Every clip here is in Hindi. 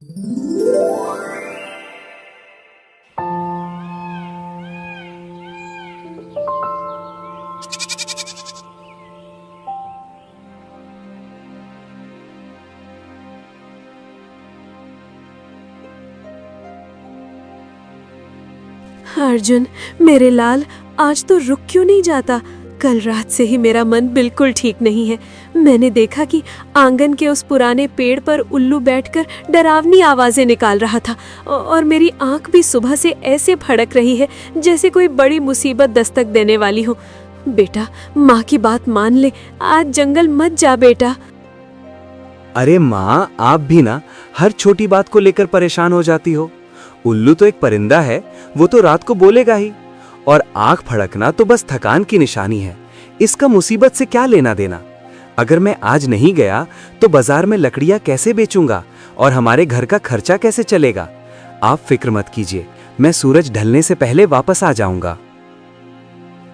अर्जुन, मेरे लाल, आज तो रुक क्यों नहीं जाता? कल रात से ही मेरा मन बिल्कुल ठीक नहीं है। मैंने देखा कि आंगन के उस पुराने पेड़ पर उल्लू बैठकर डरावनी आवाजें निकाल रहा था और मेरी आंख भी सुबह से ऐसे फड़क रही है जैसे कोई बड़ी मुसीबत दस्तक देने वाली हो। बेटा, माँ की बात मान ले, आज जंगल मत जा बेटा। अरे माँ, आप भी ना हर छोटी बात को लेकर परेशान हो जाती हो। उल्लू तो एक परिंदा है, वो तो रात को बोलेगा ही, और आंख फड़कना तो बस थकान की निशानी है। इसका मुसीबत से क्या लेना देना? अगर मैं आज नहीं गया तो बाजार में लकड़ियां कैसे बेचूंगा और हमारे घर का खर्चा कैसे चलेगा? आप फिक्र मत कीजिए, मैं सूरज ढलने से पहले वापस आ जाऊंगा।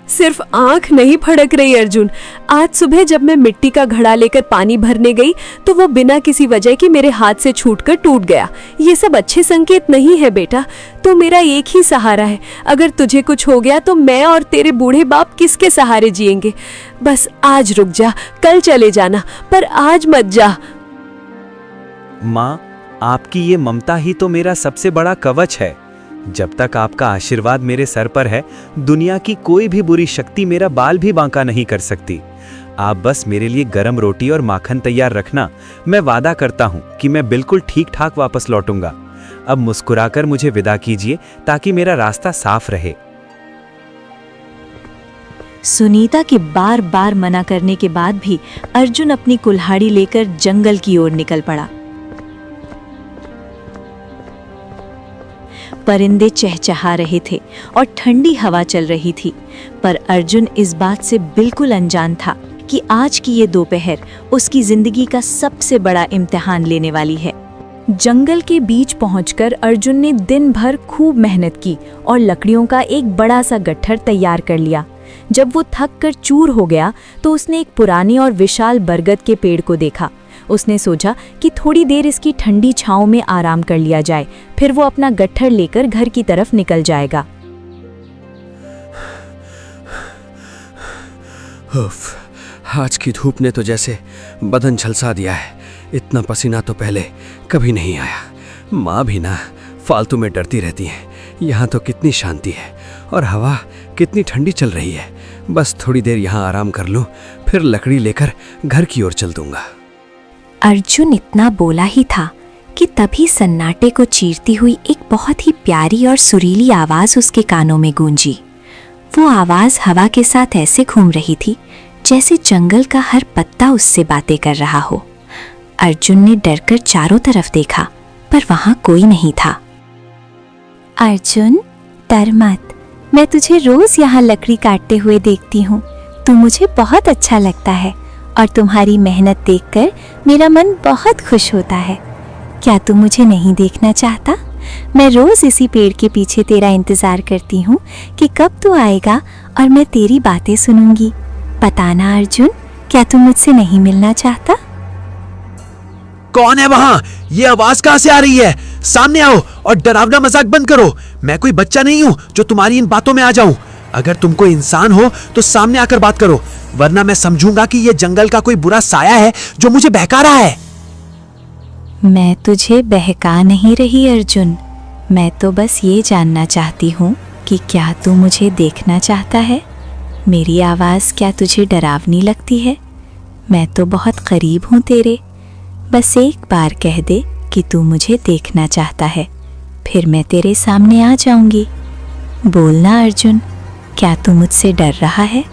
सिर्फ आंख नहीं फड़क रही अर्जुन। आज सुबह जब मैं मिट्टी का घड़ा लेकर पानी भरने गई तो वो बिना किसी वजह के मेरे हाथ से छूटकर टूट गया। ये सब अच्छे संकेत नहीं है बेटा। तो मेरा एक ही सहारा है। अगर तुझे कुछ हो गया तो मैं और तेरे बूढ़े बाप किसके सहारे जिएंगे? बस आज रुक जा, कल चले जाना, पर आज मत जा। माँ, आपकी ये ममता ही तो मेरा सबसे बड़ा कवच है। जब तक आपका आशीर्वाद मेरे सर पर है, दुनिया की कोई भी बुरी शक्ति मेरा बाल भी बांका नहीं कर सकती। आप बस मेरे लिए गरम रोटी और माखन तैयार रखना। मैं वादा करता हूँ कि मैं बिल्कुल ठीक ठाक वापस लौटूंगा। अब मुस्कुराकर मुझे विदा कीजिए ताकि मेरा रास्ता साफ रहे। सुनीता के बार बार मना करने के बाद भी अर्जुन अपनी कुल्हाड़ी लेकर जंगल की ओर निकल पड़ा। परिंदे चहचहा रहे थे और ठंडी हवा चल रही थी, पर अर्जुन इस बात से बिल्कुल अनजान था कि आज की ये दोपहर उसकी जिंदगी का सबसे बड़ा इम्तिहान लेने वाली है। जंगल के बीच पहुंचकर अर्जुन ने दिन भर खूब मेहनत की और लकड़ियों का एक बड़ा सा गट्ठर तैयार कर लिया। जब वो थक कर चूर हो गया तो उसने एक पुराने और विशाल बरगद के पेड़ को देखा। उसने सोचा कि थोड़ी देर इसकी ठंडी छांव में आराम कर लिया जाए, फिर वो अपना गट्ठर लेकर घर की तरफ निकल जाएगा। उफ, आज की धूप ने तो जैसे बदन झलसा दिया है। इतना पसीना तो पहले कभी नहीं आया। माँ भी ना फालतू में डरती रहती है। यहाँ तो कितनी शांति है और हवा कितनी ठंडी चल रही है। बस थोड़ी देर यहाँ आराम कर लूँ, फिर लकड़ी लेकर घर की ओर चल दूंगा। अर्जुन इतना बोला ही था कि तभी सन्नाटे को चीरती हुई एक बहुत ही प्यारी और सुरीली आवाज उसके कानों में गूंजी। वो आवाज हवा के साथ ऐसे घूम रही थी जैसे जंगल का हर पत्ता उससे बातें कर रहा हो। अर्जुन ने डरकर चारों तरफ देखा, पर वहां कोई नहीं था। अर्जुन, डर मत, मैं तुझे रोज यहाँ लकड़ी काटते हुए देखती हूँ। तू मुझे बहुत अच्छा लगता है और तुम्हारी मेहनत देखकर मेरा मन बहुत खुश होता है। क्या तू मुझे नहीं देखना चाहता? मैं रोज इसी पेड़ के पीछे तेरा इंतजार करती हूँ कि कब तू आएगा और मैं तेरी बातें सुनूंगी। बताना अर्जुन, क्या तू मुझसे नहीं मिलना चाहता? कौन है वहाँ? ये आवाज कहाँ से आ रही है? सामने आओ और डरावना मजाक बंद करो। मैं कोई बच्चा नहीं हूँ जो तुम्हारी इन बातों में आ जाऊं। अगर तुम कोई इंसान हो तो सामने आकर बात करो, वरना मैं समझूंगा कि ये जंगल का कोई बुरा साया है जो मुझे बहका रहा है। मैं तुझे बहका नहीं रही अर्जुन। मैं तो बस ये जानना चाहती हूँ कि क्या तू मुझे देखना चाहता है? मेरी आवाज़ क्या तुझे डरावनी लगती है? मैं तो बहुत करीब हूँ तेरे। बस एक बार कह दे कि तू मुझे देखना चाहता है, फिर मैं तेरे सामने आ जाऊंगी। बोलना अर्जुन, क्या तू मुझसे डर रहा है?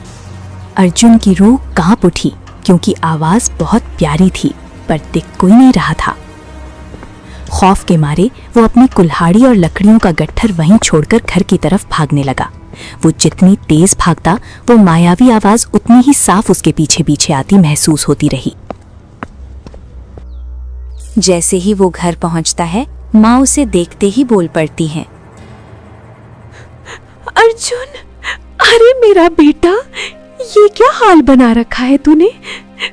अर्जुन की रूह कांप उठी क्योंकि आवाज बहुत प्यारी थी, पर दिख कोई नहीं रहा था। खौफ के मारे वो अपनी कुल्हाड़ी और लकड़ियों का गट्ठर वहीं छोड़कर घर की तरफ भागने लगा। वो जितनी तेज भागता, वो मायावी आवाज उतनी ही साफ उसके पीछे पीछे आती महसूस होती रही। जैसे ही वो घर पहुंचता है, माँ उसे देखते ही बोल पड़ती हैं। अर्जुन, अरे मेरा बेटा, ये क्या हाल बना रखा है तूने?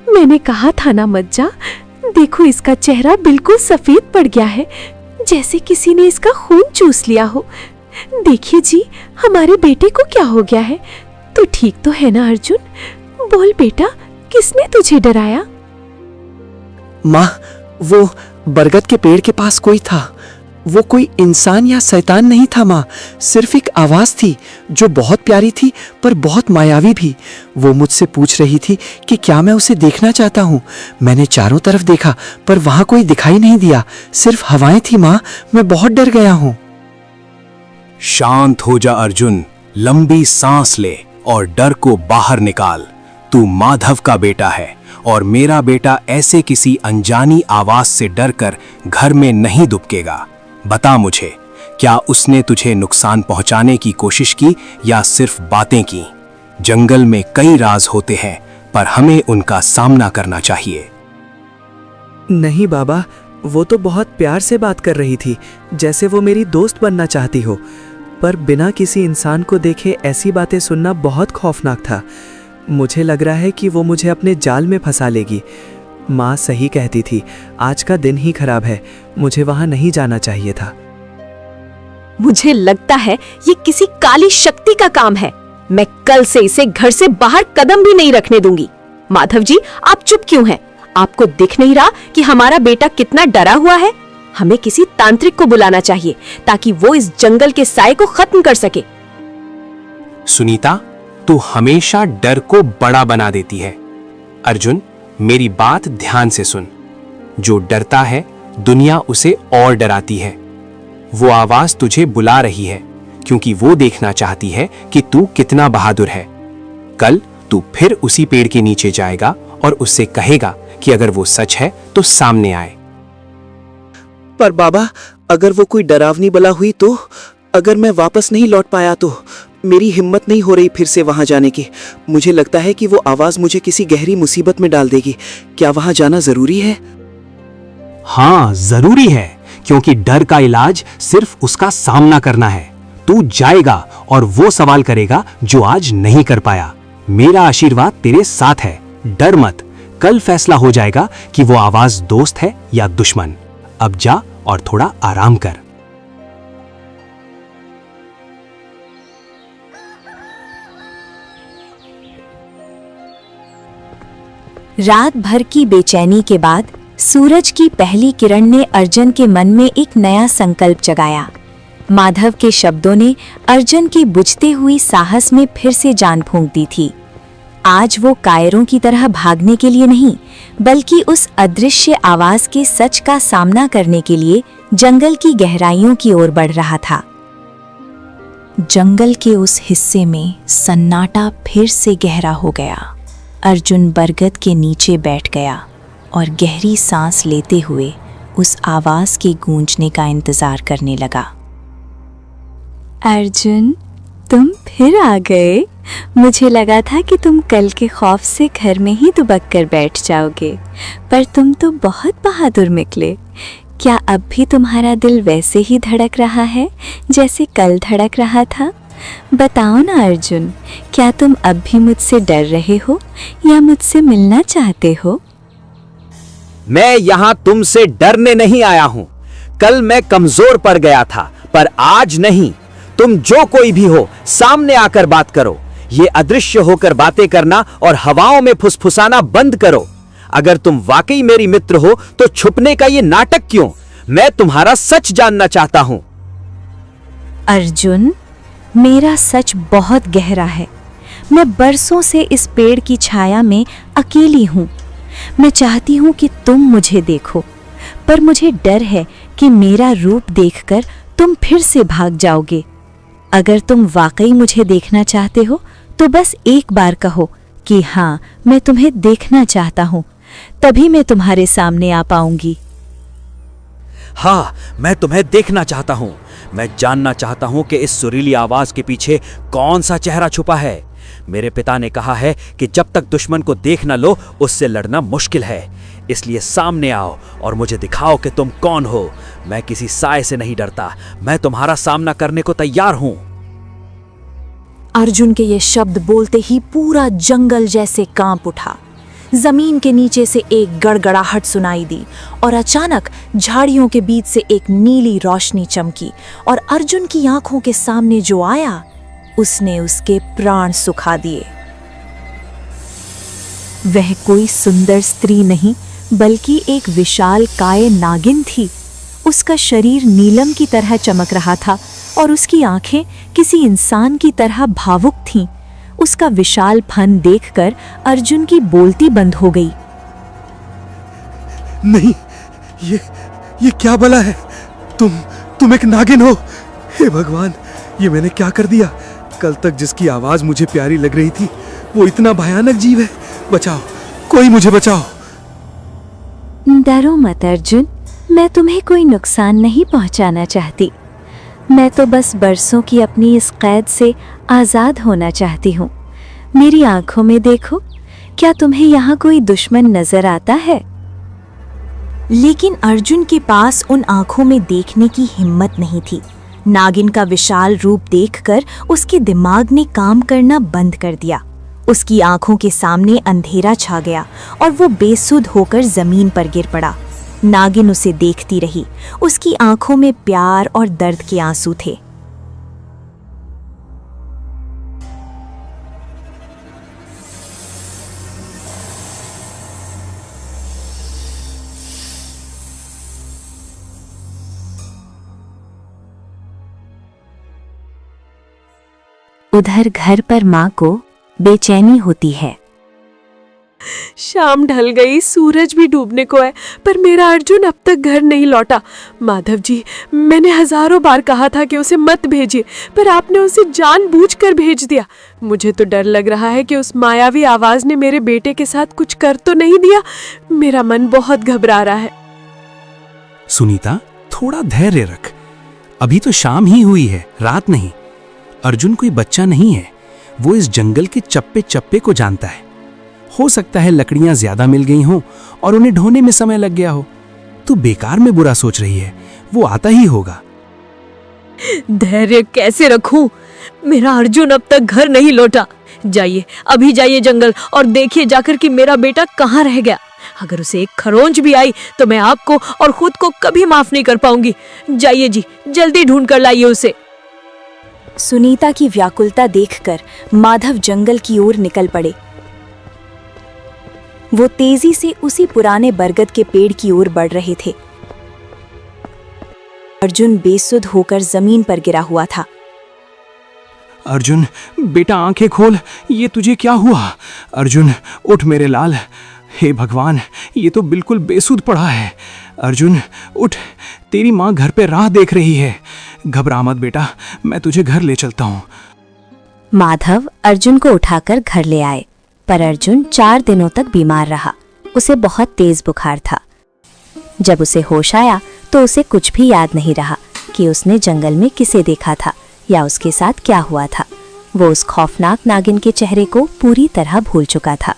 मैंने कहा था ना मत जा। देखो, इसका चेहरा बिल्कुल सफेद पड़ गया है, जैसे किसी ने इसका खून चूस लिया हो। देखिए जी, हमारे बेटे को क्या हो गया है? तो ठीक तो है ना अर्जुन? बोल बेटा, किसने तुझे डराया? माँ, वो बरगद के पेड़ के पास कोई था। वो कोई इंसान या शैतान नहीं था माँ, सिर्फ एक आवाज थी जो बहुत प्यारी थी पर बहुत मायावी भी। वो मुझसे पूछ रही थी कि क्या मैं उसे देखना चाहता हूँ। मैंने चारों तरफ देखा पर वहां कोई दिखाई नहीं दिया, सिर्फ हवाएं थी माँ। मैं बहुत डर गया हूँ। शांत हो जा अर्जुन, लंबी सांस ले और डर को बाहर निकाल। तू माधव का बेटा है और मेरा बेटा ऐसे किसी अनजानी आवाज से डरकर घर में नहीं दुबकेगा। बता मुझे, क्या उसने तुझे नुकसान पहुंचाने की कोशिश की या सिर्फ बातें की? जंगल में कई राज होते हैं पर हमें उनका सामना करना चाहिए। नहीं बाबा, वो तो बहुत प्यार से बात कर रही थी, जैसे वो मेरी दोस्त बनना चाहती हो। पर बिना किसी इंसान को देखे ऐसी बातें सुनना बहुत खौफनाक था। मुझे लग रहा है कि वो मुझे अपने जाल में फंसा लेगी। माँ सही कहती थी, आज का दिन ही खराब है, मुझे वहां नहीं जाना चाहिए था। मुझे लगता है ये किसी काली शक्ति का काम है। मैं कल से इसे घर से बाहर कदम भी नहीं रखने दूंगी। माधव जी, आप चुप क्यों हैं? आपको दिख नहीं रहा कि हमारा बेटा कितना डरा हुआ है? हमें किसी तांत्रिक को बुलाना चाहिए ताकि वो इस जंगल के साए को खत्म कर सके। सुनीता, तू हमेशा डर को बड़ा बना देती है। अर्जुन, मेरी बात ध्यान से सुन। जो डरता है दुनिया उसे और डराती है। वो आवाज तुझे बुला रही है क्योंकि वो देखना चाहती है कि तू कितना बहादुर है। कल तू फिर उसी पेड़ के नीचे जाएगा और उससे कहेगा कि अगर वो सच है तो सामने आए। पर बाबा, अगर वो कोई डरावनी बला हुई तो? अगर मैं वापस नहीं लौट पाया तो? मेरी हिम्मत नहीं हो रही फिर से वहां जाने की। मुझे लगता है कि वो आवाज मुझे किसी गहरी मुसीबत में डाल देगी। क्या वहां जाना जरूरी है? हाँ, जरूरी है, क्योंकि डर का इलाज सिर्फ उसका सामना करना है। तू जाएगा और वो सवाल करेगा जो आज नहीं कर पाया। मेरा आशीर्वाद तेरे साथ है, डर मत। कल फैसला हो जाएगा कि वो आवाज दोस्त है या दुश्मन। अब जा और थोड़ा आराम कर। रात भर की बेचैनी के बाद सूरज की पहली किरण ने अर्जुन के मन में एक नया संकल्प जगाया। माधव के शब्दों ने अर्जुन की बुझते हुई साहस में फिर से जान फूंक दी थी। आज वो कायरों की तरह भागने के लिए नहीं, बल्कि उस अदृश्य आवाज के सच का सामना करने के लिए जंगल की गहराइयों की ओर बढ़ रहा था। जंगल के उस हिस्से में सन्नाटा फिर से गहरा हो गया। अर्जुन बरगद के नीचे बैठ गया और गहरी सांस लेते हुए उस आवाज के गूंजने का इंतजार करने लगा। अर्जुन, तुम फिर आ गए। मुझे लगा था कि तुम कल के खौफ से घर में ही दुबक कर बैठ जाओगे, पर तुम तो बहुत बहादुर निकले। क्या अब भी तुम्हारा दिल वैसे ही धड़क रहा है जैसे कल धड़क रहा था? बताओ ना अर्जुन, क्या तुम अब भी मुझसे डर रहे हो या मुझसे मिलना चाहते हो? मैं यहाँ तुमसे डरने नहीं आया हूँ। कल मैं कमजोर पड़ गया था, पर आज नहीं। तुम जो कोई भी हो, सामने आकर बात करो। ये अदृश्य होकर बातें करना और हवाओं में फुसफुसाना बंद करो। अगर तुम वाकई मेरी मित्र हो तो छुपने का ये नाटक क्यों? मैं तुम्हारा सच जानना चाहता हूं। अर्जुन, मेरा सच बहुत गहरा है। मैं बरसों से इस पेड़ की छाया में अकेली हूँ। मैं चाहती हूँ कि तुम मुझे देखो, पर मुझे डर है कि मेरा रूप देखकर तुम फिर से भाग जाओगे। अगर तुम वाकई मुझे देखना चाहते हो तो बस एक बार कहो कि हाँ, मैं तुम्हें देखना चाहता हूँ, तभी मैं तुम्हारे सामने आ पाऊंगी। हाँ, मैं तुम्हें देखना चाहता हूँ। मैं जानना चाहता हूँ कि इस सुरीली आवाज के पीछे कौन सा चेहरा छुपा है। मेरे पिता ने कहा है कि जब तक दुश्मन को देख न लो, उससे लड़ना मुश्किल है। इसलिए सामने आओ और मुझे दिखाओ कि तुम कौन हो। मैं किसी साए से नहीं डरता। मैं तुम्हारा सामना करने को तैयार हूं। अर्जुन के ये शब्द बोलते ही पूरा जंगल जैसे कांप उठा। जमीन के नीचे से एक गड़गड़ाहट सुनाई दी और अचानक झाड़ियों के बीच से एक नीली रोशनी चमकी और अर्जुन की आंखों के सामने जो आया उसने उसके प्राण सुखा दिए। वह कोई सुंदर स्त्री नहीं बल्कि एक विशाल काय नागिन थी। उसका शरीर नीलम की तरह चमक रहा था और उसकी आंखें किसी इंसान की तरह भावुक थीं। उसका विशाल फन देखकर अर्जुन की बोलती बंद हो गई। नहीं, ये क्या भला है? तुम एक नागिन हो? हे भगवान, ये मैंने क्या कर दिया? कल तक जिसकी आवाज मुझे प्यारी लग रही थी वो इतना भयानक जीव है। बचाओ, कोई मुझे बचाओ। डरो मत अर्जुन, मैं तुम्हें कोई नुकसान नहीं पहुंचाना चाहती। मैं तो बस बरसों की अपनी इस कैद से आज़ाद होना चाहती हूँ। मेरी आंखों में देखो, क्या तुम्हें यहाँ कोई दुश्मन नजर आता है? लेकिन अर्जुन के पास उन आंखों में देखने की हिम्मत नहीं थी। नागिन का विशाल रूप देखकर उसके दिमाग ने काम करना बंद कर दिया। उसकी आंखों के सामने अंधेरा छा गया और वो बेसुध होकर जमीन पर गिर पड़ा। नागिन उसे देखती रही। उसकी आंखों में प्यार और दर्द के आंसू थे। उधर घर पर माँ को बेचैनी होती है। शाम ढल गई, सूरज भी डूबने को है, पर मेरा अर्जुन अब तक घर नहीं लौटा। माधव जी, मैंने हजारों बार कहा था कि उसे मत भेजिए, पर आपने उसे जानबूझकर भेज दिया। मुझे तो डर लग रहा है कि उस मायावी आवाज ने मेरे बेटे के साथ कुछ कर तो नहीं दिया। मेरा मन बहुत घबरा रहा है। सुनीता, थोड़ा धैर्य रख। अभी तो शाम ही हुई है, रात नहीं। अर्जुन कोई बच्चा नहीं है। वो इस जंगल के चप्पे चप्पे को जानता है। हो सकता है लकड़ियां ज्यादा मिल गई हों और उन्हें ढोने में समय लग गया हो। तू बेकार में बुरा सोच रही है, वो आता ही होगा। धैर्य कैसे रखूं? मेरा अर्जुन अब तक घर नहीं लौटा। जाइए, अभी जाइए जंगल और देखिए जाकर कि मेरा बेटा कहाँ रह गया। अगर उसे एक खरोंच भी आई तो मैं आपको और खुद को कभी माफ नहीं कर पाऊंगी। जाइए जी, जल्दी ढूंढ कर लाइए उसे। सुनीता की व्याकुलता देखकर माधव जंगल की ओर निकल पड़े। वो तेजी से उसी पुराने बरगद के पेड़ की ओर बढ़ रहे थे। अर्जुन बेसुध होकर जमीन पर गिरा हुआ था। अर्जुन, बेटा आंखें खोल, ये तुझे क्या हुआ? अर्जुन, उठ मेरे लाल। हे भगवान, ये तो बिल्कुल बेसुध पड़ा है। अर्जुन, उठ, तेरी माँ घर पे राह देख रही है। घबरा मत बेटा, मैं तुझे घर ले चलता हूँ। माधव अर्जुन को उठाकर घर ले आए, पर अर्जुन 4 दिनों तक बीमार रहा। उसे बहुत तेज बुखार था। जब उसे होश आया तो उसे कुछ भी याद नहीं रहा कि उसने जंगल में किसे देखा था या उसके साथ क्या हुआ था। वो उस खौफनाक नागिन के चेहरे को पूरी तरह भूल चुका था।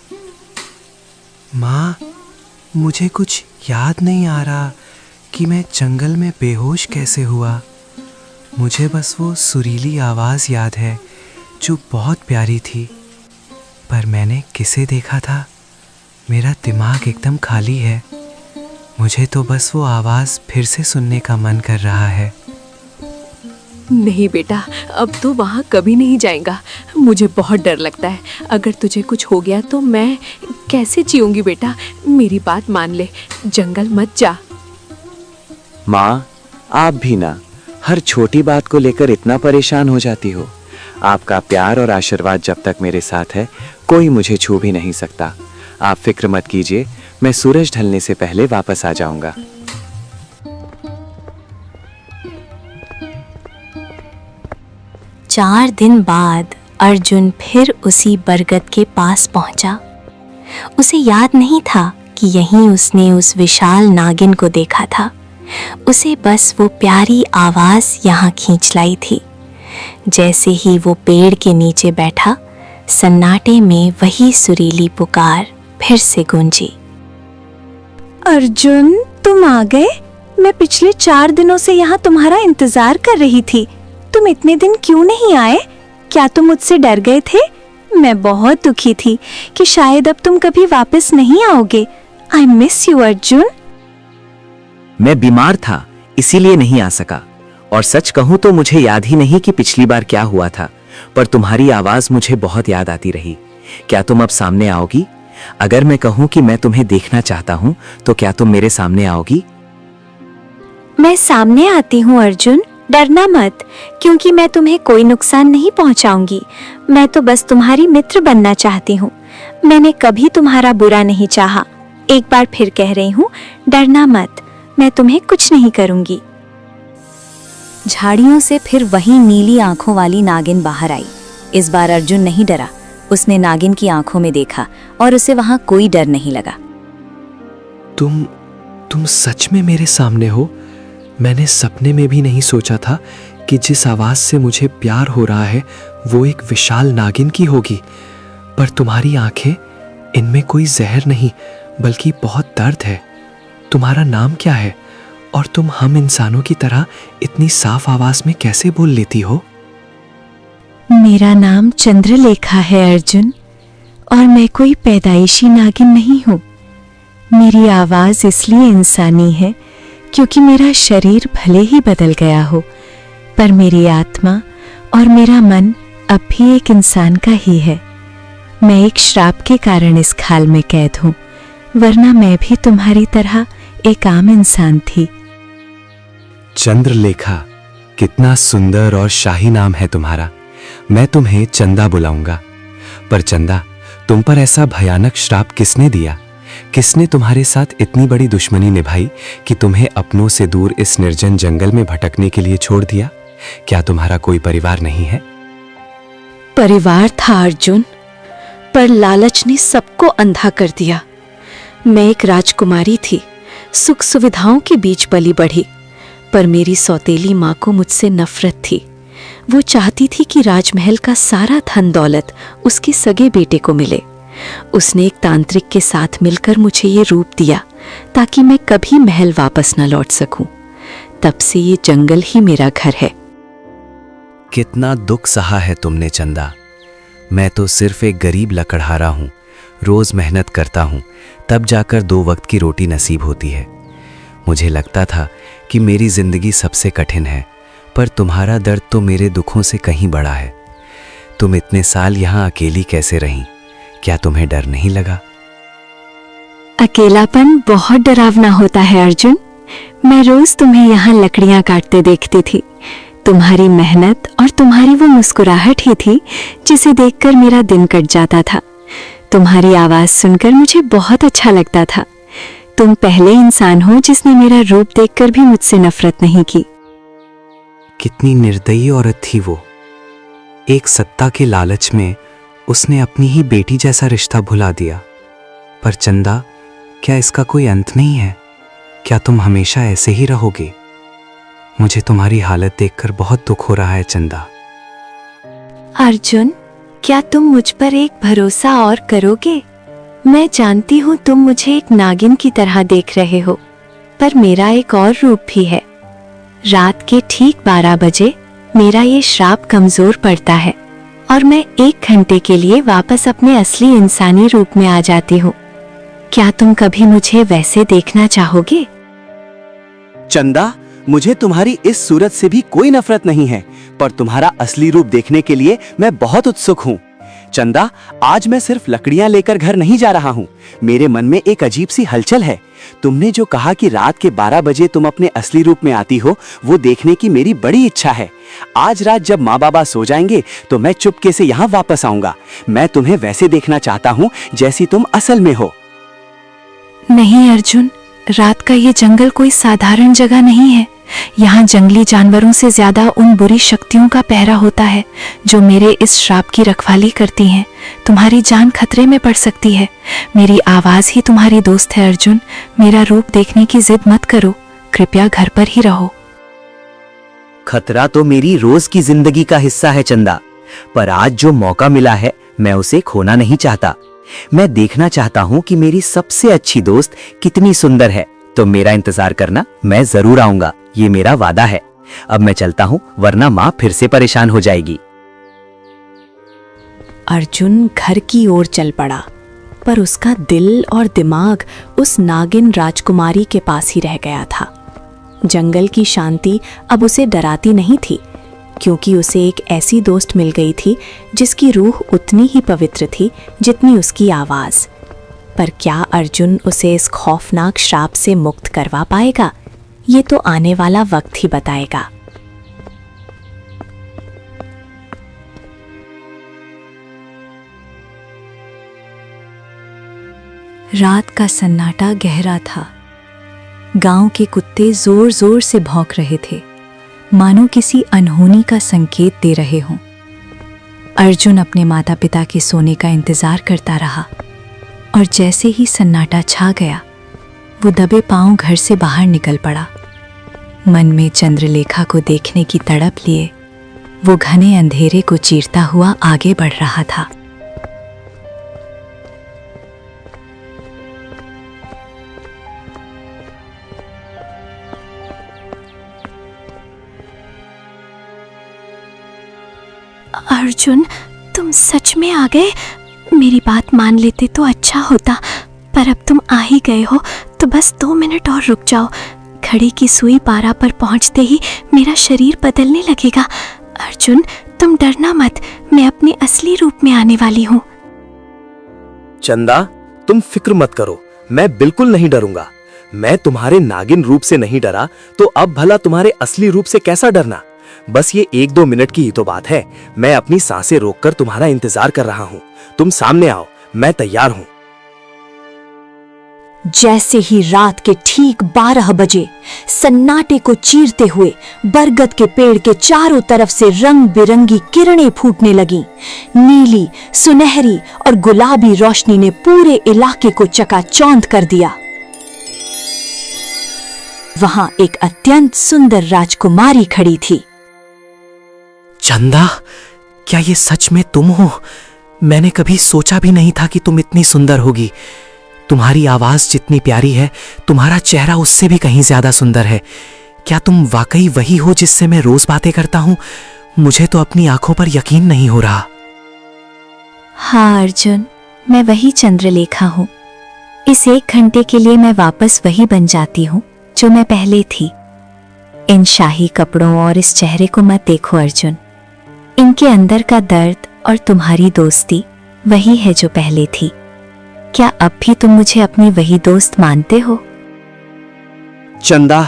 माँ, मुझे कुछ याद नहीं आ रहा कि मैं जंगल में बेहोश कैसे हुआ। मुझे बस वो सुरीली आवाज़ याद है जो बहुत प्यारी थी, पर मैंने किसे देखा था? मेरा दिमाग एकदम खाली है। मुझे तो बस वो आवाज़ फिर से सुनने का मन कर रहा है। नहीं बेटा, अब तो वहाँ कभी नहीं जाएगा। मुझे बहुत डर लगता है। अगर तुझे कुछ हो गया तो मैं कैसे जीऊंगी बेटा? मेरी बात मान ले, जंगल मत जा। माँ, आप भी ना हर छोटी बात को लेकर इतना परेशान हो जाती हो। आपका प्यार और आशीर्वाद जब तक मेरे साथ है, कोई मुझे छू भी नहीं सकता। आप फिक्र मत कीजिए, मैं सूरज ढलने से पहले वापस आ जाऊंगा। 4 दिन बाद अर्जुन फिर उसी बरगद के पास पहुंचा। उसे याद नहीं था कि यहीं उसने उस विशाल नागिन को देखा था। उसे बस वो प्यारी आवाज यहाँ खींच लाई थी। जैसे ही वो पेड़ के नीचे बैठा, सन्नाटे में वही सुरीली पुकार फिर से गूंजी। अर्जुन, तुम आ गए? मैं पिछले 4 दिनों से यहाँ तुम्हारा इंतजार कर रही थी। तुम इतने दिन क्यों नहीं आए? क्या तुम मुझसे डर गए थे? मैं बहुत दुखी थी कि शायद अब तुम कभी वापस नहीं आओगे। I miss you Arjun. मैं बीमार था, इसीलिए नहीं आ सका। और सच कहूं तो मुझे याद ही नहीं कि पिछली बार क्या हुआ था, पर तुम्हारी आवाज मुझे बहुत याद आती रही। क्या तुम अब सामने आओगी? अगर मैं कहूं कि मैं तुम्हें देखना चाहता हूं, तो क्या तुम मेरे सामने आओगी? मैं सामने आती हूँ अर्जुन, डरना मत, क्योंकि मैं तुम्हें कोई नुकसान नहीं पहुंचाऊंगी। मैं तो बस तुम्हारी मित्र बनना चाहती हूँ। मैंने कभी तुम्हारा बुरा नहीं चाहा। एक बार फिर कह रही हूँ, डरना मत, मैं तुम्हें कुछ नहीं करूंगी। झाड़ियों से फिर वही नीली आंखों वाली नागिन बाहर आई। इस बार अर्जुन नहीं डरा। उसने नागिन की आंखों में देखा और उसे वहां कोई डर नहीं लगा। तुम सच में मेरे सामने हो? मैंने सपने में भी नहीं सोचा था कि जिस आवाज से मुझे प्यार हो रहा है वो एक विशाल नागिन की होगी। पर तुम्हारी आंखें, इनमें कोई जहर नहीं बल्कि बहुत दर्द है। तुम्हारा नाम क्या है? और तुम हम इंसानों की तरह इतनी साफ आवाज में कैसे बोल लेती हो? मेरा नाम चंद्रलेखा है अर्जुन, और मैं कोई पैदाइशी नागिन नहीं हूँ। मेरी आवाज इसलिए इंसानी है क्योंकि मेरा शरीर भले ही बदल गया हो, पर मेरी आत्मा और मेरा मन अब भी एक इंसान का ही है। मैं एक श्राप के कारण इस खाल में कैद हूँ, वरना मैं भी तुम्हारी तरह एक आम इंसान थी। चंद्रलेखा, कितना सुंदर और शाही नाम है तुम्हारा। मैं तुम्हें चंदा बुलाऊंगा। पर चंदा, तुम पर ऐसा भयानक श्राप किसने दिया? किसने तुम्हारे साथ इतनी बड़ी दुश्मनी निभाई कि तुम्हें अपनों से दूर इस निर्जन जंगल में भटकने के लिए छोड़ दिया? क्या तुम्हारा कोई परिवार नहीं है? परिवार था अर्जुन, पर लालच ने सबको अंधा कर दिया। मैं एक राजकुमारी थी, सुख सुविधाओं के बीच पली बढ़ी, पर मेरी सौतेली माँ को मुझसे नफरत थी। वो चाहती थी कि राजमहल का सारा धन दौलत उसके सगे बेटे को मिले। उसने एक तांत्रिक के साथ मिलकर मुझे ये रूप दिया ताकि मैं कभी महल वापस न लौट सकूं। तब से ये जंगल ही मेरा घर है। कितना दुख सहा है तुमने चंदा। मैं तो सिर्फ एक गरीब लकड़हारा हूँ। रोज मेहनत करता हूँ, तब जाकर 2 वक्त की रोटी नसीब होती है। मुझे लगता था कि मेरी जिंदगी सबसे कठिन है, पर तुम्हारा दर्द तो मेरे दुखों से कहीं बड़ा है। तुम इतने साल यहाँ अकेली कैसे रहीं? क्या तुम्हें डर नहीं लगा? अकेलापन बहुत डरावना होता है अर्जुन। मैं रोज तुम्हें यहाँ लकड़ियां काटते देखती थी। तुम्हारी मेहनत और तुम्हारी वो मुस्कुराहट ही थी जिसे देखकर मेरा दिन कट जाता था। तुम्हारी आवाज सुनकर मुझे बहुत अच्छा लगता था। तुम पहले इंसान हो जिसने मेरा रूप देखकर भी मुझसे नफरत नहीं की। कितनी निर्दयी औरत थी वो। एक सत्ता के लालच में उसने अपनी ही बेटी जैसा रिश्ता भुला दिया। पर चंदा, क्या इसका कोई अंत नहीं है? क्या तुम हमेशा ऐसे ही रहोगे? मुझे तुम्हारी हालत देखकर बहुत दुख हो रहा है चंदा। अर्जुन, क्या तुम मुझ पर एक भरोसा और करोगे? मैं जानती हूँ तुम मुझे एक नागिन की तरह देख रहे हो, पर मेरा एक और रूप भी है। रात के ठीक 12 बजे मेरा ये श्राप कमजोर पड़ता है और मैं 1 घंटे के लिए वापस अपने असली इंसानी रूप में आ जाती हूँ। क्या तुम कभी मुझे वैसे देखना चाहोगे? चंदा, मुझे तुम्हारी इस सूरत से भी कोई नफरत नहीं है, पर तुम्हारा असली रूप देखने के लिए मैं बहुत उत्सुक हूँ। चंदा, आज मैं सिर्फ लकड़ियां लेकर घर नहीं जा रहा हूँ। मेरे मन में एक अजीब सी हलचल है। तुमने जो कहा कि रात के 12 बजे तुम अपने असली रूप में आती हो, वो देखने की मेरी बड़ी इच्छा है। आज रात जब माँ बाबा सो जाएंगे तो मैं चुपके से यहाँ वापस आऊंगा। मैं तुम्हें वैसे देखना चाहता हूँ जैसी तुम असल में हो। नहीं अर्जुन, रात का ये जंगल कोई साधारण जगह नहीं है। यहाँ जंगली जानवरों से ज्यादा उन बुरी शक्तियों का पहरा होता है जो मेरे इस श्राप की रखवाली करती हैं। तुम्हारी जान खतरे में पड़ सकती है। मेरी आवाज ही तुम्हारी दोस्त है अर्जुन। मेरा रूप देखने की जिद मत करो। कृपया घर पर ही रहो। खतरा तो मेरी रोज की जिंदगी का हिस्सा है चंदा, पर आज जो मौका मिला है मैं उसे खोना नहीं चाहता। मैं देखना चाहता हूँ कि मेरी सबसे अच्छी दोस्त कितनी सुंदर है। तो मेरा इंतजार करना, मैं जरूर आऊंगा, ये मेरा वादा है। अब मैं चलता हूँ, वरना माँ फिर से परेशान हो जाएगी। अर्जुन घर की ओर चल पड़ा, पर उसका दिल और दिमाग उस नागिन राजकुमारी के पास ही रह गया था। जंगल की शांति अब उसे डराती नहीं थी, क्योंकि उसे एक ऐसी दोस्त मिल गई थी जिसकी रूह उतनी ही पवित्र थी जितनी उसकी आवाज़। पर क्या अर्जुन उसे इस खौफनाक श्राप से मुक्त करवा पाएगा? ये तो आने वाला वक्त ही बताएगा। रात का सन्नाटा गहरा था। गांव के कुत्ते जोर जोर से भौंक रहे थे, मानो किसी अनहोनी का संकेत दे रहे हों। अर्जुन अपने माता पिता के सोने का इंतजार करता रहा, और जैसे ही सन्नाटा छा गया, वो दबे पांव घर से बाहर निकल पड़ा। मन में चंद्रलेखा को देखने की तड़प लिए वो घने अंधेरे को चीरता हुआ आगे बढ़ रहा था। अर्जुन, तुम सच में आ गए? मेरी बात मान लेते तो अच्छा होता, पर अब तुम आ ही गए हो तो बस 2 मिनट और रुक जाओ। घड़ी की सुई 12 पर पहुंचते ही मेरा शरीर बदलने लगेगा। अर्जुन, तुम डरना मत, मैं अपने असली रूप में आने वाली हूँ। चंदा, तुम फिक्र मत करो, मैं बिल्कुल नहीं डरूंगा। मैं तुम्हारे नागिन रूप से नहीं डरा, तो अब भला तुम्हारे असली रूप से कैसा डरना? बस ये 1-2 मिनट की ही तो बात है। मैं अपनी सांसें रोककर तुम्हारा इंतजार कर रहा हूँ। तुम सामने आओ, मैं तैयार हूँ। जैसे ही रात के ठीक 12 बजे सन्नाटे को चीरते हुए बरगद के पेड़ के चारों तरफ से रंग बिरंगी किरणें फूटने लगीं। नीली, सुनहरी और गुलाबी रोशनी ने पूरे इलाके को चकाचौंध कर दिया। वहां एक अत्यंत सुंदर राजकुमारी खड़ी थी। चंदा, क्या ये सच में तुम हो? मैंने कभी सोचा भी नहीं था कि तुम इतनी सुंदर होगी। तुम्हारी आवाज जितनी प्यारी है, तुम्हारा चेहरा उससे भी कहीं ज्यादा सुंदर है। क्या तुम वाकई वही हो जिससे मैं रोज बातें करता हूं? मुझे तो अपनी आंखों पर यकीन नहीं हो रहा। हाँ अर्जुन, मैं वही चंद्रलेखा हूँ। इस 1 घंटे के लिए मैं वापस वही बन जाती हूँ जो मैं पहले थी। इन शाही कपड़ों और इस चेहरे को मत देखो अर्जुन। इनके अंदर का दर्द और तुम्हारी दोस्ती वही है जो पहले थी। क्या अब भी तुम मुझे अपनी वही दोस्त मानते हो? चंदा,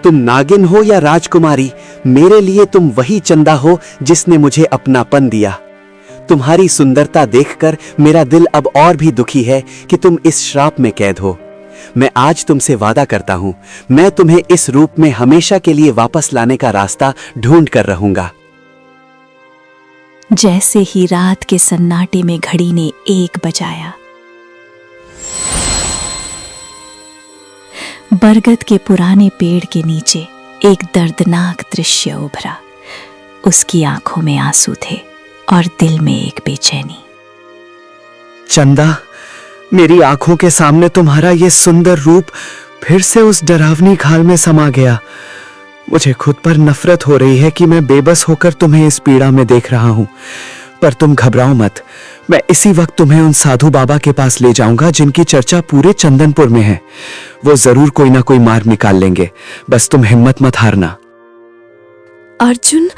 तुम नागिन हो या राजकुमारी, मेरे लिए तुम वही चंदा हो जिसने मुझे अपनापन दिया। तुम्हारी सुंदरता देखकर मेरा दिल अब और भी दुखी है कि तुम इस श्राप में कैद हो। मैं आज तुमसे वादा करता हूं, मैं तुम्हें इस रूप में हमेशा के लिए वापस लाने का रास्ता ढूंढ कर रहूंगा। जैसे ही रात के सन्नाटे में घड़ी ने 1 बजाया, बरगद के पुराने पेड़ के नीचे एक दर्दनाक दृश्य उभरा। उसकी आंखों में आंसू थे और दिल में एक बेचैनी। चंदा, मेरी आंखों के सामने तुम्हारा ये सुंदर रूप फिर से उस डरावनी खाल में समा गया। मुझे खुद पर नफरत हो रही है कि मैं बेबस होकर तुम्हें इस पीड़ा में देख रहा हूं। पर तुम घबराओ मत, मैं इसी वक्त तुम्हें उन साधु बाबा के पास ले जाऊंगा जिनकी चर्चा पूरे चंदनपुर में है। वो जरूर कोई ना कोई मार्ग निकाल लेंगे, बस तुम हिम्मत मत हारना। अर्जुन,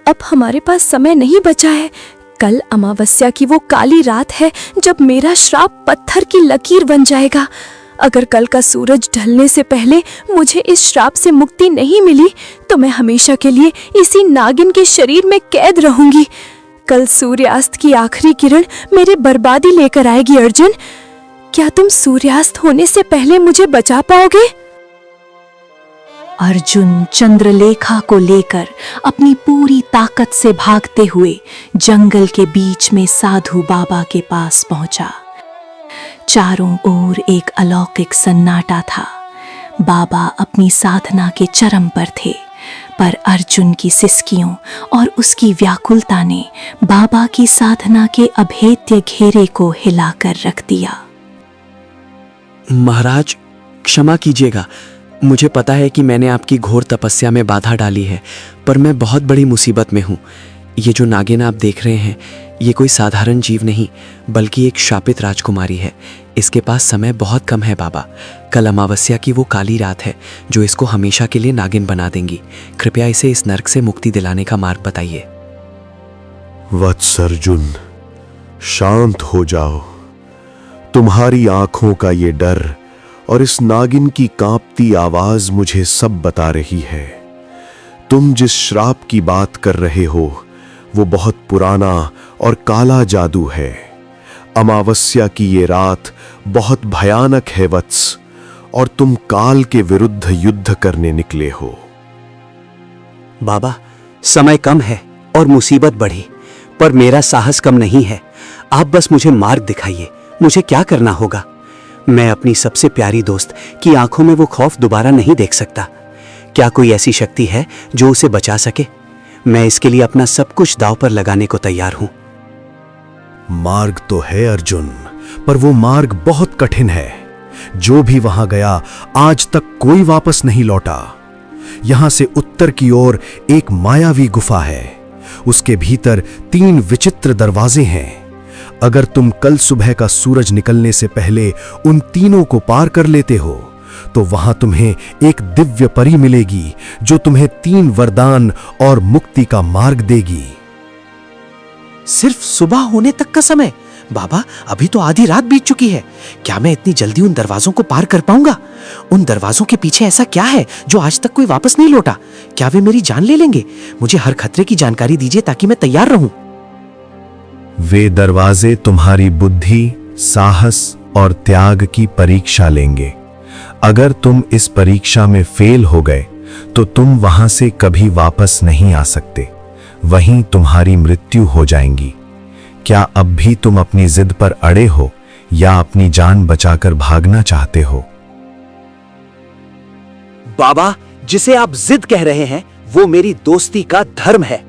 अब हमारे पास समय नहीं बचा है। कल अमावस्या की वो काली रात है जब मेरा श्राप पत्थर की लकीर बन जाएगा। अगर कल का सूरज ढलने से पहले मुझे इस श्राप से मुक्ति नहीं मिली तो मैं हमेशा के लिए इसी नागिन के शरीर में कैद रहूंगी। कल सूर्यास्त की आखिरी किरण मेरी बर्बादी लेकर आएगी। अर्जुन, क्या तुम सूर्यास्त होने से पहले मुझे बचा पाओगे? अर्जुन चंद्रलेखा को लेकर अपनी पूरी ताकत से भागते हुए जंगल के बीच में साधु बाबा के पास पहुंचा। चारों ओर एक अलौकिक सन्नाटा था। बाबा अपनी साधना के चरम पर थे, पर अर्जुन की सिसकियों और उसकी व्याकुलता ने बाबा की साधना के अभेद्य घेरे को हिलाकर रख दिया। महाराज, क्षमा कीजिएगा। मुझे पता है कि मैंने आपकी घोर तपस्या में बाधा डाली है, पर मैं बहुत बड़ी मुसीबत में हूँ। ये जो नागिन आप देख रहे हैं, ये कोई साधारण जीव नहीं बल्कि एक शापित राजकुमारी है। इसके पास समय बहुत कम है बाबा। कल अमावस्या की वो काली रात है जो इसको हमेशा के लिए नागिन बना देंगी। कृपया इसे इस नर्क से मुक्ति दिलाने का मार्ग बताइए। वत्स अर्जुन, शांत हो जाओ। तुम्हारी आंखों का ये डर और इस नागिन की कांपती आवाज मुझे सब बता रही है। तुम जिस श्राप की बात कर रहे हो वो बहुत पुराना और काला जादू है। अमावस्या की ये रात बहुत भयानक है वत्स, और तुम काल के विरुद्ध युद्ध करने निकले हो। बाबा, समय कम है और मुसीबत बढ़ी, पर मेरा साहस कम नहीं है। आप बस मुझे मार्ग दिखाइए, मुझे क्या करना होगा। मैं अपनी सबसे प्यारी दोस्त की आंखों में वो खौफ दोबारा नहीं देख सकता। क्या कोई ऐसी शक्ति है जो उसे बचा सके? मैं इसके लिए अपना सब कुछ दांव पर लगाने को तैयार हूं। मार्ग तो है अर्जुन, पर वो मार्ग बहुत कठिन है। जो भी वहां गया आज तक कोई वापस नहीं लौटा। यहां से उत्तर की ओर एक मायावी गुफा है। उसके भीतर 3 विचित्र दरवाजे हैं। अगर तुम कल सुबह का सूरज निकलने से पहले उन तीनों को पार कर लेते हो तो वहां तुम्हें एक दिव्य परी मिलेगी जो तुम्हें 3 वरदान और मुक्ति का मार्ग देगी। सिर्फ सुबह होने तक का समय? बाबा, अभी तो आधी रात बीत चुकी है। क्या मैं इतनी जल्दी उन दरवाजों को पार कर पाऊंगा? उन दरवाजों के पीछे ऐसा क्या है जो आज तक कोई वापस नहीं लौटा? क्या वे मेरी जान ले लेंगे? मुझे हर खतरे की जानकारी दीजिए ताकि मैं तैयार रहूं। वे दरवाजे तुम्हारी बुद्धि, साहस और त्याग की परीक्षा लेंगे। अगर तुम इस परीक्षा में फेल हो गए तो तुम वहां से कभी वापस नहीं आ सकते। वहीं तुम्हारी मृत्यु हो जाएगी। क्या अब भी तुम अपनी जिद पर अड़े हो या अपनी जान बचाकर भागना चाहते हो? बाबा, जिसे आप जिद कह रहे हैं वो मेरी दोस्ती का धर्म है।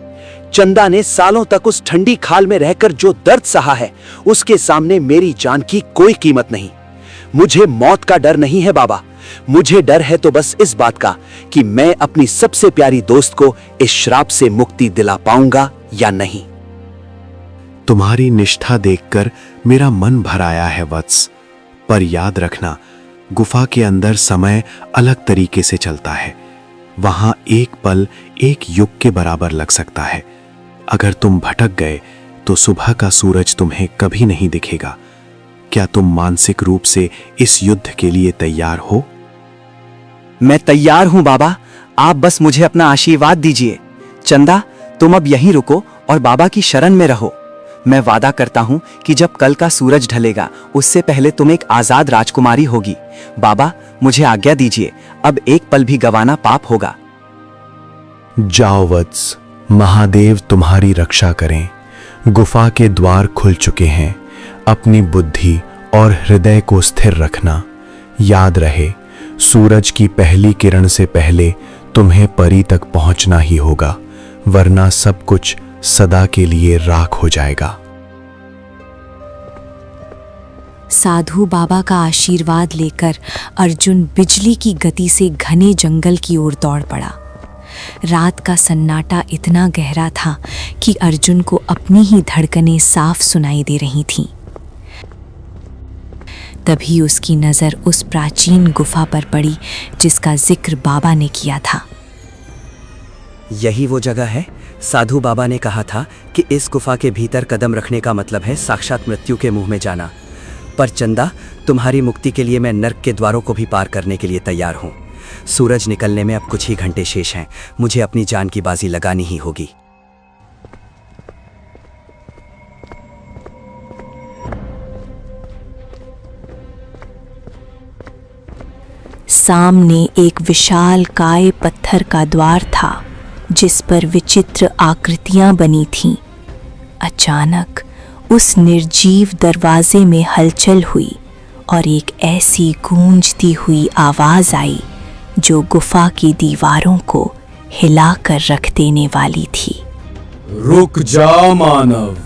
चंदा ने सालों तक उस ठंडी खाल में रहकर जो दर्द सहा है, उसके सामने मेरी जान की कोई कीमत नहीं। मुझे मौत का डर नहीं है बाबा। मुझे डर है तो बस इस बात का कि मैं अपनी सबसे प्यारी दोस्त को इस श्राप से मुक्ति दिला पाऊंगा या नहीं। तुम्हारी निष्ठा देखकर मेरा मन भर आया है वत्स, पर याद रखना, गुफा के अंदर समय अलग तरीके से चलता है। वहां एक पल एक युग के बराबर लग सकता है। अगर तुम भटक गए तो सुबह का सूरज तुम्हें कभी नहीं दिखेगा। क्या तुम मानसिक रूप से इस युद्ध के लिए तैयार हो? मैं तैयार हूं बाबा, आप बस मुझे अपना आशीर्वाद दीजिए। चंदा, तुम अब यहीं रुको और बाबा की शरण में रहो। मैं वादा करता हूं कि जब कल का सूरज ढलेगा उससे पहले तुम एक आजाद राजकुमारी होगी। बाबा, मुझे आज्ञा दीजिए, अब एक पल भी गंवाना पाप होगा। जाओ वत्स, महादेव तुम्हारी रक्षा करें। गुफा के द्वार खुल चुके हैं। अपनी बुद्धि और हृदय को स्थिर रखना। याद रहे, सूरज की पहली किरण से पहले तुम्हें परी तक पहुंचना ही होगा, वरना सब कुछ सदा के लिए राख हो जाएगा। साधु बाबा का आशीर्वाद लेकर अर्जुन बिजली की गति से घने जंगल की ओर दौड़ पड़ा। रात का सन्नाटा इतना गहरा था कि अर्जुन को अपनी ही धड़कनें साफ सुनाई दे रही थीं। तभी उसकी नज़र उस प्राचीन गुफा पर पड़ी जिसका जिक्र बाबा ने किया था। यही वो जगह है। साधु बाबा ने कहा था कि इस गुफा के भीतर कदम रखने का मतलब है साक्षात मृत्यु के मुंह में जाना। पर चंदा, तुम्हारी मुक्ति के लिए मैं नर्क के द्वारों को भी पार करने के लिए तैयार हूं। सूरज निकलने में अब कुछ ही घंटे शेष हैं। मुझे अपनी जान की बाजी लगानी ही होगी। सामने एक विशाल काय पत्थर का द्वार था जिस पर विचित्र आकृतियां बनी थीं। अचानक उस निर्जीव दरवाजे में हलचल हुई और एक ऐसी गूंजती हुई आवाज आई जो गुफा की दीवारों को हिलाकर रख देने वाली थी। रुक जा मानव,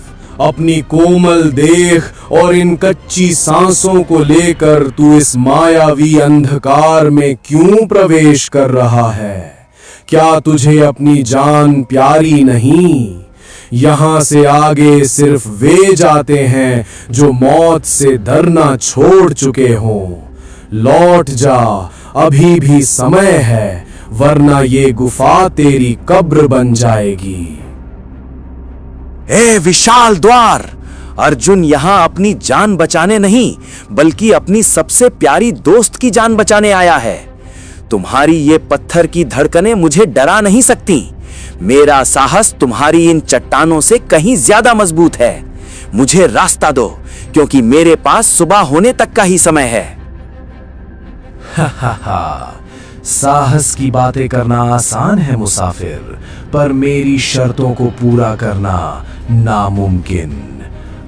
अपनी कोमल देह और इन कच्ची सांसों को लेकर तू इस मायावी अंधकार में क्यों प्रवेश कर रहा है? क्या तुझे अपनी जान प्यारी नहीं? यहाँ से आगे सिर्फ वे जाते हैं जो मौत से डरना छोड़ चुके हों। लौट जा, अभी भी समय है, वरना ये गुफा तेरी कब्र बन जाएगी। ए विशाल द्वार! अर्जुन यहाँ अपनी जान बचाने नहीं बल्कि अपनी सबसे प्यारी दोस्त की जान बचाने आया है। तुम्हारी ये पत्थर की धड़कनें मुझे डरा नहीं सकती। मेरा साहस तुम्हारी इन चट्टानों से कहीं ज्यादा मजबूत है। मुझे रास्ता दो, क्योंकि मेरे पास सुबह होने तक का ही समय है। साहस की बातें करना आसान है मुसाफिर, पर मेरी शर्तों को पूरा करना नामुमकिन।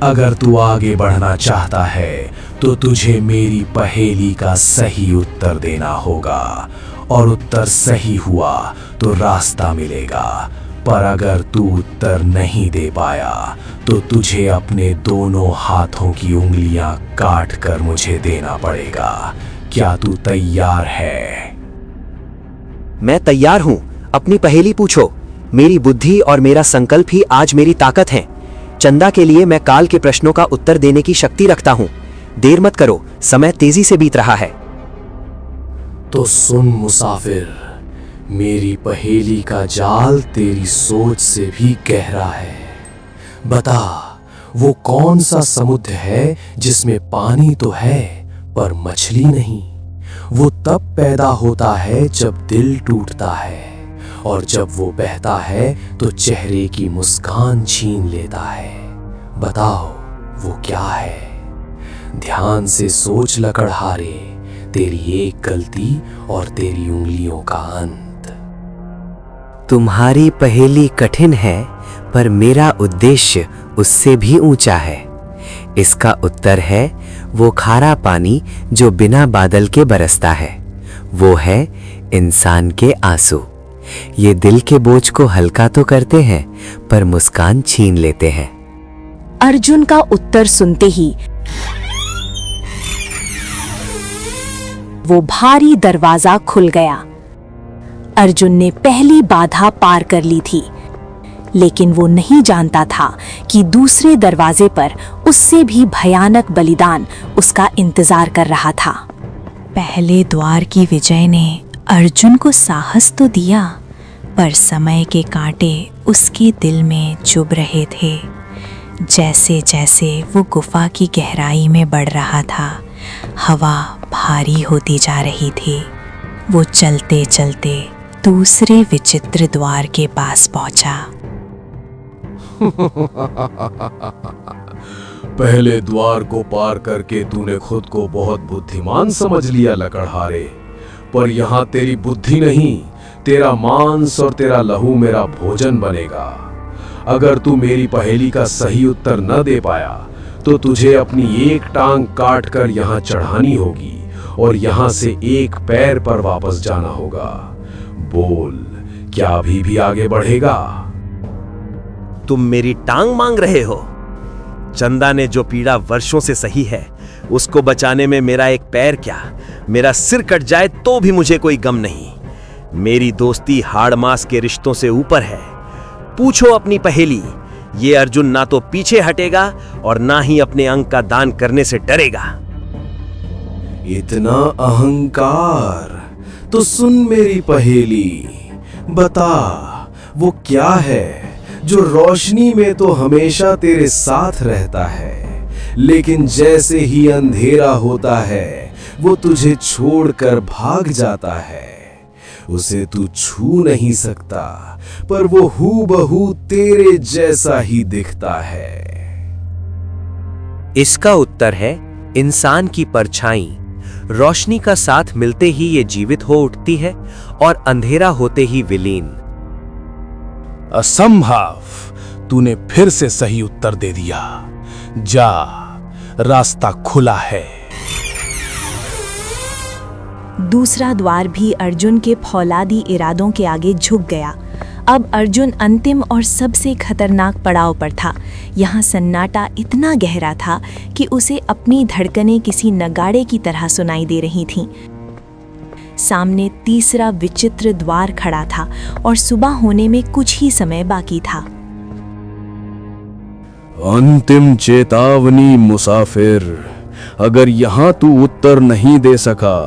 अगर तू आगे बढ़ना चाहता है तो तुझे मेरी पहेली का सही उत्तर देना होगा, और उत्तर सही हुआ तो रास्ता मिलेगा। पर अगर तू उत्तर नहीं दे पाया तो तुझे अपने दोनों हाथों की उंगलियां काट कर मुझे देना पड़ेगा। क्या तू तैयार है? मैं तैयार हूं। अपनी पहेली पूछो। मेरी बुद्धि और मेरा संकल्प ही आज मेरी ताकत है। चंदा के लिए मैं काल के प्रश्नों का उत्तर देने की शक्ति रखता हूं। देर मत करो, समय तेजी से बीत रहा है। तो सुन मुसाफिर, मेरी पहेली का जाल तेरी सोच से भी गहरा है। बता, वो कौन सा समुद्र है जिसमें पानी तो है पर मछली नहीं? वो तब पैदा होता है जब दिल टूटता है, और जब वो बहता है तो चेहरे की मुस्कान छीन लेता है। बताओ वो क्या है? ध्यान से सोच लकड़हारे, तेरी एक गलती और तेरी उंगलियों का अंत। तुम्हारी पहेली कठिन है, पर मेरा उद्देश्य उससे भी ऊंचा है। इसका उत्तर है वो खारा पानी जो बिना बादल के बरसता है। वो है इंसान के आंसू। ये दिल के बोझ को हल्का तो करते हैं, पर मुस्कान छीन लेते हैं। अर्जुन का उत्तर सुनते ही वो भारी दरवाजा खुल गया। अर्जुन ने पहली बाधा पार कर ली थी, लेकिन वो नहीं जानता था कि दूसरे दरवाजे पर उससे भी भयानक बलिदान उसका इंतजार कर रहा था। पहले द्वार की विजय ने अर्जुन को साहस तो दिया, पर समय के कांटे उसके दिल में चुभ रहे थे। जैसे जैसे वो गुफा की गहराई में बढ़ रहा था, हवा भारी होती जा रही थी। वो चलते चलते दूसरे विचित्र द्वार के पास पहुंचा। पहले द्वार को पार करके तूने खुद को बहुत बुद्धिमान समझ लिया लकड़हारे, पर यहाँ तेरी बुद्धि नहीं, तेरा मांस और तेरा लहू मेरा भोजन बनेगा। अगर तू मेरी पहेली का सही उत्तर न दे पाया तो तुझे अपनी एक टांग काट कर यहाँ चढ़ानी होगी और यहाँ से एक पैर पर वापस जाना होगा। बोल, क्या अभी भी आगे बढ़ेगा? तुम मेरी टांग मांग रहे हो? चंदा ने जो पीड़ा वर्षों से सही है, उसको बचाने में मेरा एक पैर क्या, मेरा सिर कट जाए तो भी मुझे कोई गम नहीं। मेरी दोस्ती हाड़ मांस के रिश्तों से ऊपर है। पूछो अपनी पहेली। ये अर्जुन ना तो पीछे हटेगा और ना ही अपने अंग का दान करने से डरेगा। इतना अहंकार? तो सुन मेरी पहेली। बता, वो क्या है जो रोशनी में तो हमेशा तेरे साथ रहता है, लेकिन जैसे ही अंधेरा होता है वो तुझे छोड़कर भाग जाता है। उसे तू छू नहीं सकता, पर वो हूबहू तेरे जैसा ही दिखता है। इसका उत्तर है इंसान की परछाई। रोशनी का साथ मिलते ही ये जीवित हो उठती है और अंधेरा होते ही विलीन। असंभव! तूने फिर से सही उत्तर दे दिया। जा, रास्ता खुला है। दूसरा द्वार भी अर्जुन के फौलादी इरादों के आगे झुक गया। अब अर्जुन अंतिम और सबसे खतरनाक पड़ाव पर था। यहाँ सन्नाटा इतना गहरा था कि उसे अपनी धड़कनें किसी नगाड़े की तरह सुनाई दे रही थीं। सामने तीसरा विचित्र द्वार खड़ा था और सुबह होने में कुछ ही समय बाकी था। अंतिम चेतावनी मुसाफिर, अगर यहाँ तू उत्तर नहीं दे सका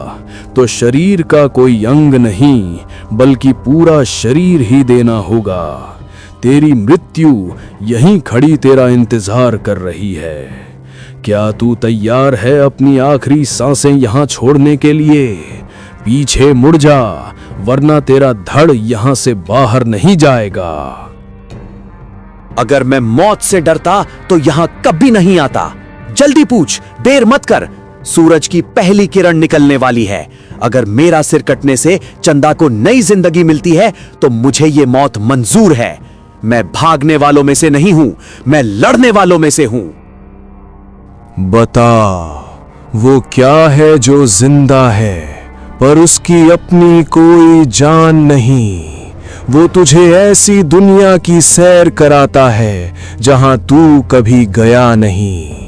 तो शरीर का कोई अंग नहीं बल्कि पूरा शरीर ही देना होगा। तेरी मृत्यु यहीं खड़ी तेरा इंतजार कर रही है। क्या तू तैयार है अपनी आखिरी सांसें यहाँ छोड़ने के लिए? पीछे मुड़ जा, वरना तेरा धड़ यहाँ से बाहर नहीं जाएगा। अगर मैं मौत से डरता तो यहां कभी नहीं आता। जल्दी पूछ, देर मत कर। सूरज की पहली किरण निकलने वाली है। अगर मेरा सिर कटने से चंदा को नई जिंदगी मिलती है तो मुझे ये मौत मंजूर है। मैं भागने वालों में से नहीं हूं, मैं लड़ने वालों में से हूं। बता, वो क्या है जो जिंदा है पर उसकी अपनी कोई जान नहीं? वो तुझे ऐसी दुनिया की सैर कराता है जहां तू कभी गया नहीं।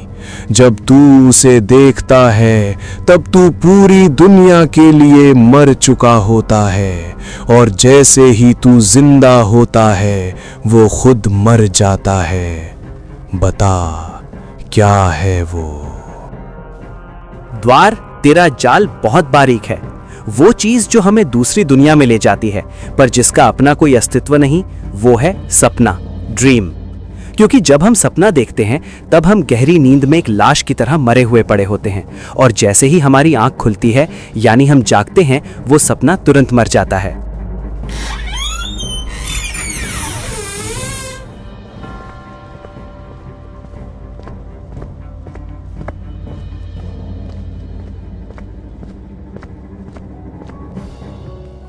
जब तू उसे देखता है तब तू पूरी दुनिया के लिए मर चुका होता है, और जैसे ही तू जिंदा होता है वो खुद मर जाता है। बता, क्या है वो? द्वार, तेरा जाल बहुत बारीक है। वो चीज जो हमें दूसरी दुनिया में ले जाती है पर जिसका अपना कोई अस्तित्व नहीं, वो है सपना, ड्रीम। क्योंकि जब हम सपना देखते हैं तब हम गहरी नींद में एक लाश की तरह मरे हुए पड़े होते हैं, और जैसे ही हमारी आंख खुलती है यानी हम जागते हैं, वो सपना तुरंत मर जाता है।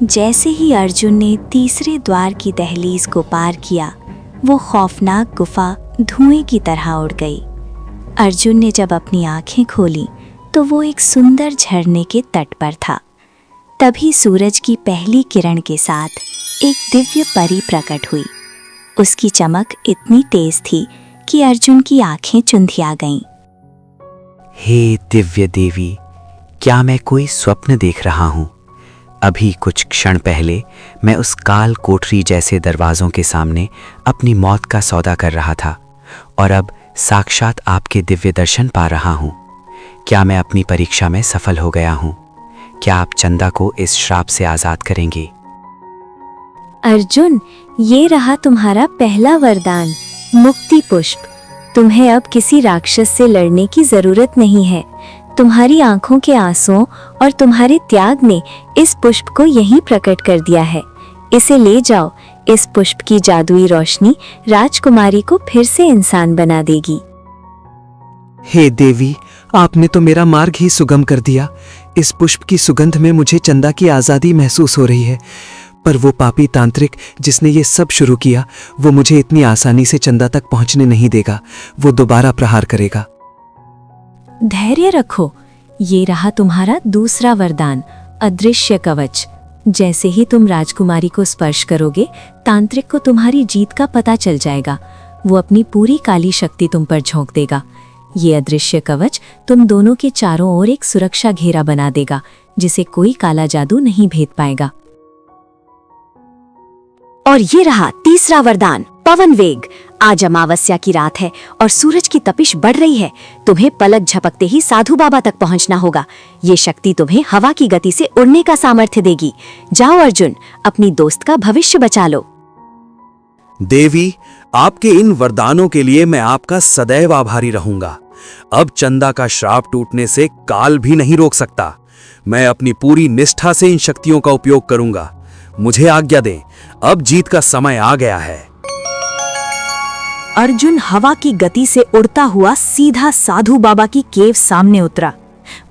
जैसे ही अर्जुन ने तीसरे द्वार की दहलीज को पार किया, वो खौफनाक गुफा धुएं की तरह उड़ गई। अर्जुन ने जब अपनी आंखें खोली तो वो एक सुंदर झरने के तट पर था। तभी सूरज की पहली किरण के साथ एक दिव्य परी प्रकट हुई। उसकी चमक इतनी तेज थी कि अर्जुन की आंखें चुंधिया गईं। हे दिव्य देवी, क्या मैं कोई स्वप्न देख रहा हूँ? अभी कुछ क्षण पहले मैं उस काल कोठरी जैसे दरवाजों के सामने अपनी मौत का सौदा कर रहा था, और अब साक्षात आपके दिव्य दर्शन पा रहा हूँ। क्या मैं अपनी परीक्षा में सफल हो गया हूँ? क्या आप चंदा को इस श्राप से आजाद करेंगे? अर्जुन, ये रहा तुम्हारा पहला वरदान, मुक्ति पुष्प। तुम्हें अब किसी राक्षस से लड़ने की जरूरत नहीं है। तुम्हारी आंखों के आंसुओं और तुम्हारे त्याग ने इस पुष्प को यहीं प्रकट कर दिया है। इसे ले जाओ। इस पुष्प की जादुई रोशनी राजकुमारी को फिर से इंसान बना देगी। हे देवी, आपने तो मेरा मार्ग ही सुगम कर दिया। इस पुष्प की सुगंध में मुझे चंदा की आज़ादी महसूस हो रही है, पर वो पापी तांत्रिक जिसने ये सब शुरू किया, वो मुझे इतनी आसानी से चंदा तक पहुंचने नहीं देगा। वो दोबारा प्रहार करेगा। धैर्य रखो। ये रहा तुम्हारा दूसरा वरदान, अदृश्य कवच। जैसे ही तुम राजकुमारी को स्पर्श करोगे, तांत्रिक को तुम्हारी जीत का पता चल जाएगा। वो अपनी पूरी काली शक्ति तुम पर झोंक देगा। ये अदृश्य कवच तुम दोनों के चारों ओर एक सुरक्षा घेरा बना देगा, जिसे कोई काला जादू नहीं भेद पाएगा। और ये रहा तीसरा वरदान, पवन वेग। आज अमावस्या की रात है और सूरज की तपिश बढ़ रही है। तुम्हें पलक झपकते ही साधु बाबा तक पहुंचना होगा। ये शक्ति तुम्हें हवा की गति से उड़ने का सामर्थ्य देगी। जाओ अर्जुन, अपनी दोस्त का भविष्य बचा लो। देवी, आपके इन वरदानों के लिए मैं आपका सदैव आभारी रहूंगा। अब चंदा का श्राप टूटने से काल भी नहीं रोक सकता। मैं अपनी पूरी निष्ठा से इन शक्तियों का उपयोग करूंगा। मुझे आज्ञा दें, अब जीत का समय आ गया है। अर्जुन हवा की गति से उड़ता हुआ सीधा साधु बाबा की केव सामने उतरा।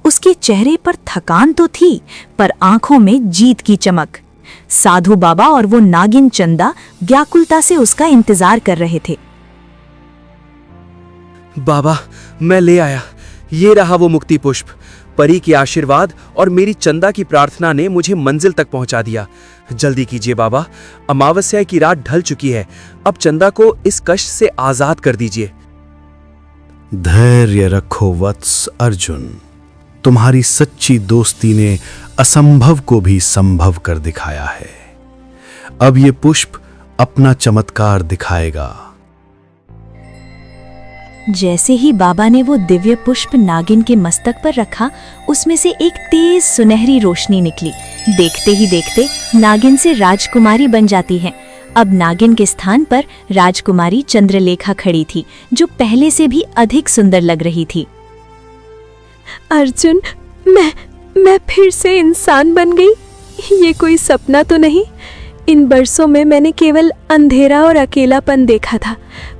उसके चेहरे पर थकान तो थी, पर आंखों में जीत की चमक। साधु बाबा और वो नागिन चंदा व्याकुलता से उसका इंतजार कर रहे थे। बाबा, मैं ले आया। ये रहा वो मुक्ति पुष्प। परी के आशीर्वाद और मेरी चंदा की प्रार्थना ने मुझे मंजिल तक पहुंचा दिया। जल्दी कीजिए बाबा, अमावस्या की रात ढल चुकी है। अब चंदा को इस कष्ट से आजाद कर दीजिए। धैर्य रखो वत्स अर्जुन। तुम्हारी सच्ची दोस्ती ने असंभव को भी संभव कर दिखाया है। अब ये पुष्प अपना चमत्कार दिखाएगा। जैसे ही बाबा ने वो दिव्य पुष्प नागिन के मस्तक पर रखा, उसमें से एक तेज सुनहरी रोशनी निकली। देखते ही देखते नागिन से राजकुमारी बन जाती है। अब नागिन के स्थान पर राजकुमारी चंद्रलेखा खड़ी थी, जो पहले से भी अधिक सुंदर लग रही थी। अर्जुन, मैं फिर से इंसान बन गई। ये कोई सपना तो नहीं? इन बरसों में मैंने केवल अंधेरा और अकेलापन देखा था,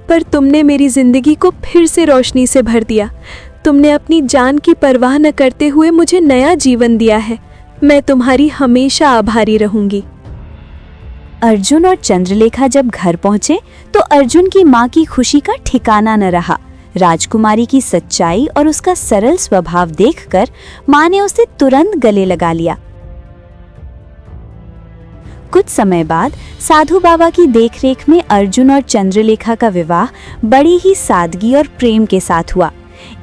पर तुमने मेरी जिंदगी को फिर से रोशनी से भर दिया। तुमने अपनी जान की परवाह न करते हुए मुझे नया जीवन दिया है। मैं तुम्हारी हमेशा आभारी रहूंगी। अर्जुन और चंद्रलेखा जब घर पहुंचे तो अर्जुन की माँ की खुशी का ठिकाना न रहा। राजकुमारी की सच्चाई और उसका सरल स्वभाव देखकर माँ ने उसे तुरंत गले लगा लिया। कुछ समय बाद साधु बाबा की देखरेख में अर्जुन और चंद्रलेखा का विवाह बड़ी ही सादगी और प्रेम के साथ हुआ।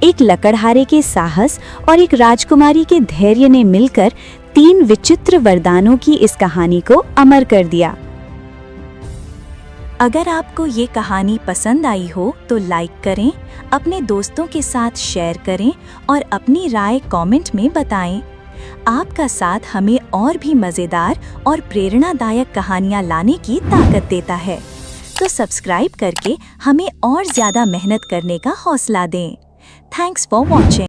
एक लकड़हारे के साहस और एक राजकुमारी के धैर्य ने मिलकर 3 विचित्र वरदानों की इस कहानी को अमर कर दिया। अगर आपको ये कहानी पसंद आई हो तो लाइक करें, अपने दोस्तों के साथ शेयर करें और अपनी राय कमेंट में बताएं। आपका साथ हमें और भी मज़ेदार और प्रेरणादायक कहानियाँ लाने की ताकत देता है। तो सब्सक्राइब करके हमें और ज़्यादा मेहनत करने का हौसला दें। Thanks for watching.